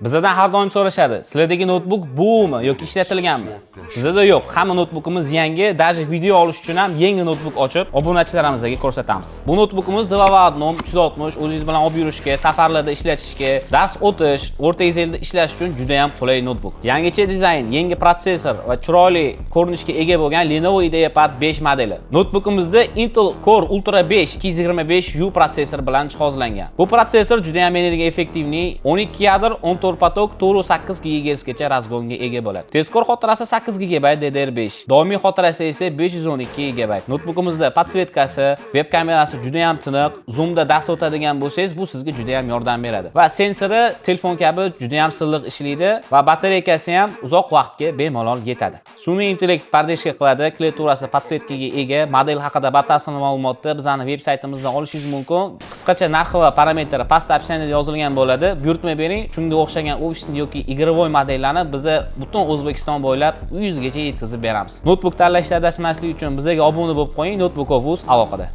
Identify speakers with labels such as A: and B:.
A: Bizdan har doim so'rashadi, sizlardagi notebook bumi yoki ishlatilganmi? Bizda yo'q. Hamma notebookimiz yangi, даже video olish uchun ham yangi notebook ochib, obunachilarimizga ko'rsatamiz. Bu notebookimiz Dvovodnom 360 o'zingiz bilan olib yurishga, safarlarda ishlatishga, dars o'tish, o'rta yilda ishlash uchun juda ham qulay notebook. Yangicha dizayn, yangi protsessor va chiroyli ko'rinishga ega bo'lgan Lenovo IdeaPad 5 modeli. Notebookimizda Intel Core Ultra 5 225U protsessor bilan jihozlangan. Bu protsessor juda ham energiya effektivni, 12 yadr 14 potok 4.8 GHz gacha razgonga ega bo'ladi. Tezkor xotirasi 8 GB DDR5, doimiy xotirasi esa 512 GB. Notebookimizda podsvetkasi, web kamerasi juda ham tiniq, zoomda dars o'tadigan bo'lsangiz, bu sizga juda ham yordam beradi. Va sensori telefon kabi juda ham silliq ishlaydi va batareykasi ham uzoq vaqtga bemalol yetadi. Sun'iy intellekt pardeshka qiladi, klaviaturasi podsvetkaga ega. Model haqida batafsil ma'lumotni bizning veb-saytimizdan olishingiz mumkin. Qisqacha narxi va parametri pastda opsiyada yozilgan bo'ladi. Buyurtma bering. Shunga o'xshagan ofisni yoki igrovoy modellarni biz butun O'zbekiston bo'ylab 100 gacha yetkazib beramiz. Notebook tanlashda adashmaslik uchun bizga obuna bo'lib qo'ying. Notebook Office aloqada.